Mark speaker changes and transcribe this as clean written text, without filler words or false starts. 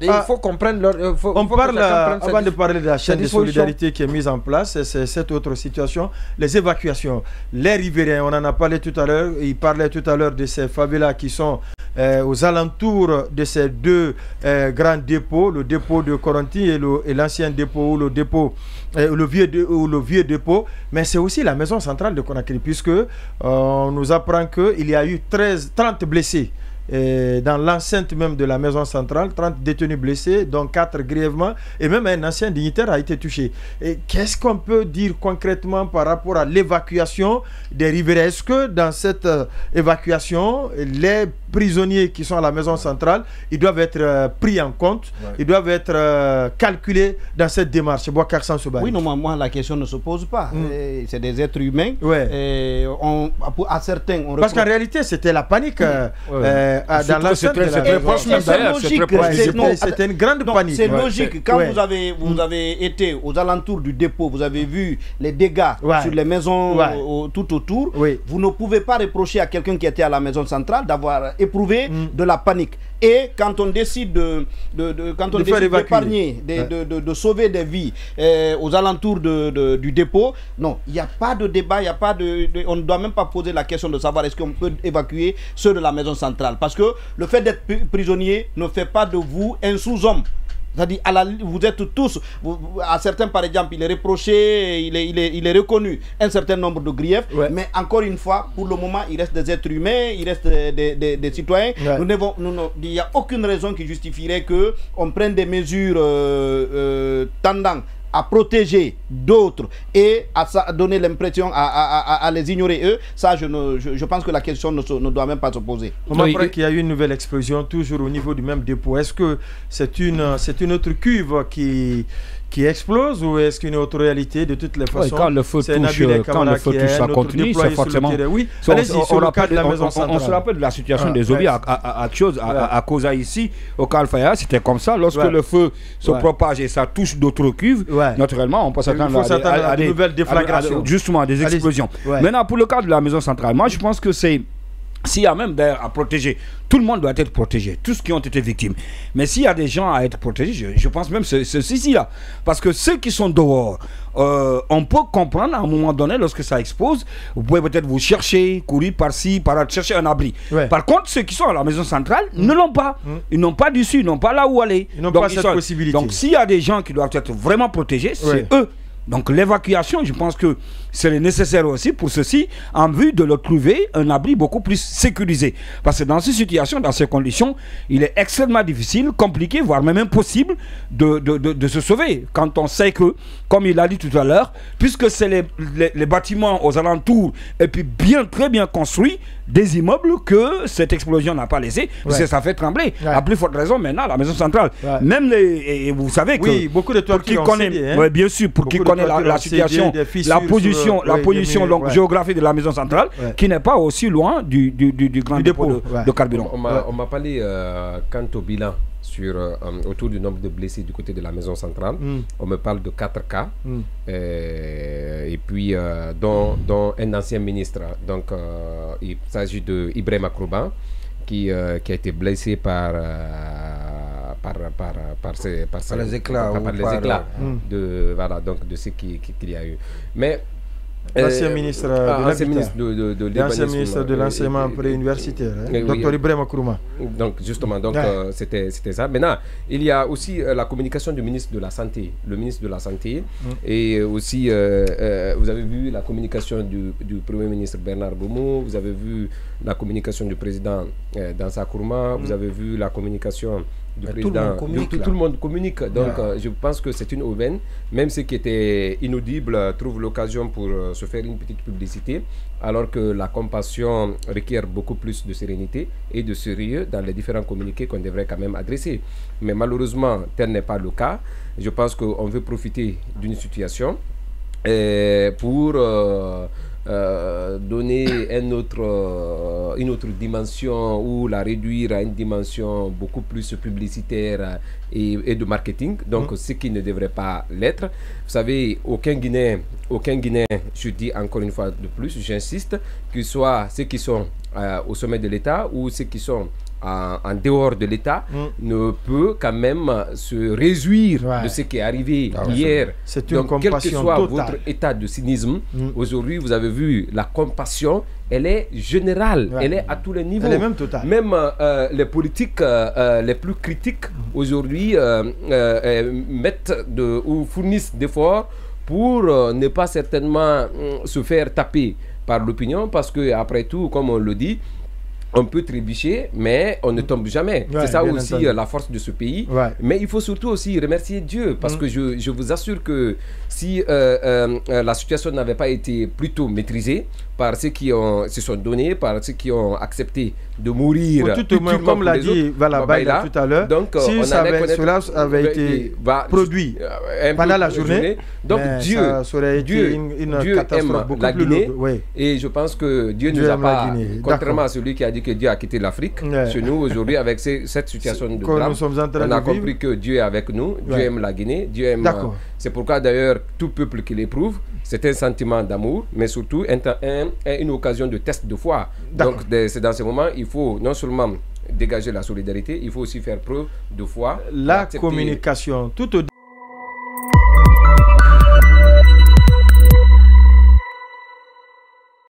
Speaker 1: il faut comprendre
Speaker 2: on parle, avant de parler de la chaîne de solidarité qui est mise en place, c'est cette autre situation, les évacuations. Les riverains, on en a parlé tout à l'heure, il parlait tout à l'heure de ces favelas qui sont aux alentours de ces deux grands dépôts, le dépôt de Koronti et l'ancien dépôt, ou le vieux dépôt, mais c'est aussi la maison centrale de Conakry, puisque on nous apprend qu'il y a eu 30 blessés dans l'enceinte même de la maison centrale, 30 détenus blessés, dont 4 grièvement, et même un ancien dignitaire a été touché. Qu'est-ce qu'on peut dire concrètement par rapport à l'évacuation des riverains? Est-ce que dans cette évacuation, les prisonniers qui sont à la maison centrale, ils doivent être pris en compte, ils doivent être calculés dans cette démarche?
Speaker 3: Oui, normalement, la question ne se pose pas. C'est des êtres humains. À certains,
Speaker 2: parce qu'en réalité, c'était la panique. Dans l'enceinte de la c'était une grande panique.
Speaker 3: C'est logique. Quand vous avez été aux alentours du dépôt, vous avez vu les dégâts sur les maisons tout autour. Vous ne pouvez pas reprocher à quelqu'un qui était à la maison centrale d'avoir éprouvé de la panique. Et quand on décide d'épargner, de sauver des vies aux alentours du dépôt, non, il n'y a pas de débat, on ne doit même pas poser la question de savoir est-ce qu'on peut évacuer ceux de la maison centrale. Parce que le fait d'être prisonnier ne fait pas de vous un sous-homme. C'est-à-dire, vous êtes tous, à certains par exemple, il est reproché, il est reconnu un certain nombre de griefs, mais encore une fois, pour le moment, il reste des êtres humains, il reste des citoyens. Il n'y a aucune raison qui justifierait qu'on prenne des mesures tendant à protéger d'autres et à donner l'impression à les ignorer eux. Ça, je pense que la question ne doit même pas se poser.
Speaker 2: On apprend qu'il y a eu une nouvelle explosion toujours au niveau du même dépôt. Est-ce que c'est une autre cuve qui explose, ou est-ce qu'une autre réalité? De toutes les façons,
Speaker 4: quand le feu touche, ça continue, c'est forcément.
Speaker 2: Oui, on
Speaker 4: se rappelle de la situation des Obi à Koza ici, au Kalfaya, c'était comme ça. Lorsque le feu se propage et ça touche d'autres cuves, naturellement, on peut s'attendre à des nouvelles déflagrations. Justement, des explosions. Maintenant, pour le cas de la maison centrale, moi, je pense que c'est. S'il y a même à protéger, tout le monde doit être protégé, tous qui ont été victimes. Mais s'il y a des gens à être protégés, je pense même ceci-là. Parce que ceux qui sont dehors, on peut comprendre à un moment donné, lorsque ça explose, vous pouvez peut-être vous chercher, courir par-ci, par-là, chercher un abri. Par contre, ceux qui sont à la maison centrale ne l'ont pas. Ils n'ont pas d'issue, ils n'ont pas là où aller.
Speaker 2: Ils n'ont pas cette possibilité.
Speaker 4: Donc s'il y a des gens qui doivent être vraiment protégés, c'est eux. Donc l'évacuation, je pense que c'est nécessaire aussi pour ceci, en vue de leur trouver un abri beaucoup plus sécurisé. Parce que dans ces situations, dans ces conditions, il est extrêmement difficile, compliqué, voire même impossible de se sauver. Quand on sait que, comme il a dit tout à l'heure, puisque c'est les bâtiments aux alentours et puis très bien construits, des immeubles que cette explosion n'a pas laissé, parce que ça fait trembler. À plus forte raison maintenant, la maison centrale. Même et vous savez que
Speaker 2: beaucoup de toits qui
Speaker 4: connaît, bien sûr, pour qui connaît la situation, la position géographique de la maison centrale, qui n'est pas aussi loin du grand dépôt de carburant.
Speaker 1: On m'a parlé quant au bilan autour du nombre de blessés du côté de la maison centrale. On me parle de 4 cas, et puis dont un ancien ministre. Donc il s'agit de Ibrahim Akrouba qui a été blessé par les éclats de ce qu'il y a eu. Mais
Speaker 2: l'ancien ministre de l'enseignement préuniversitaire, Dr Ibrahim Akrouba.
Speaker 1: Donc justement, c'était ça. Maintenant, il y a aussi la communication du ministre de la Santé, et aussi vous avez vu la communication du Premier ministre Bernard Boumou, vous avez vu la communication du président Dansa Kourma, vous avez vu la communication du président. Tout le monde communique. Donc je pense que c'est une aubaine. Même ceux qui étaient inaudibles trouvent l'occasion pour se faire une petite publicité, alors que la compassion requiert beaucoup plus de sérénité et de sérieux dans les différents communiqués qu'on devrait quand même adresser. Mais malheureusement, tel n'est pas le cas. Je pense qu'on veut profiter d'une situation pour donner une autre dimension, ou la réduire à une dimension beaucoup plus publicitaire et de marketing, donc ce qui ne devrait pas l'être. Vous savez, aucun Guinéen, je dis encore une fois de plus, j'insiste, que ce soit ceux qui sont au sommet de l'État ou ceux qui sont en dehors de l'État ne peut quand même se réjouir de ce qui est arrivé hier.
Speaker 2: C'est une
Speaker 1: Donc, quel que soit
Speaker 2: totale.
Speaker 1: votre état de cynisme, aujourd'hui, vous avez vu la compassion, elle est générale, elle est à tous les niveaux.
Speaker 2: Elle est même totale.
Speaker 1: Même les politiques les plus critiques aujourd'hui mettent ou fournissent d'efforts pour ne pas certainement se faire taper par l'opinion, parce que après tout, comme on le dit, on peut trébucher, mais on ne tombe jamais. C'est ça aussi la force de ce pays. Mais il faut surtout aussi remercier Dieu, parce que je vous assure que si la situation n'avait pas été plutôt maîtrisée par ceux qui se sont donnés, par ceux qui ont accepté de mourir,
Speaker 2: tout au moins, comme l'a dit Baïda tout à l'heure, si cela avait été produit pendant la journée,
Speaker 1: donc Dieu aime la Guinée, et je pense que Dieu nous a pas, contrairement à celui qui a dit que Dieu a quitté l'Afrique, chez nous aujourd'hui avec cette situation de drame, on a compris que Dieu est avec nous, Dieu aime la Guinée, Dieu aime. C'est pourquoi d'ailleurs tout peuple qui l'éprouve, c'est un sentiment d'amour, mais surtout une occasion de test de foi. Donc c'est dans ce moment, il faut non seulement dégager la solidarité, il faut aussi faire preuve de foi.
Speaker 2: La communication, tout au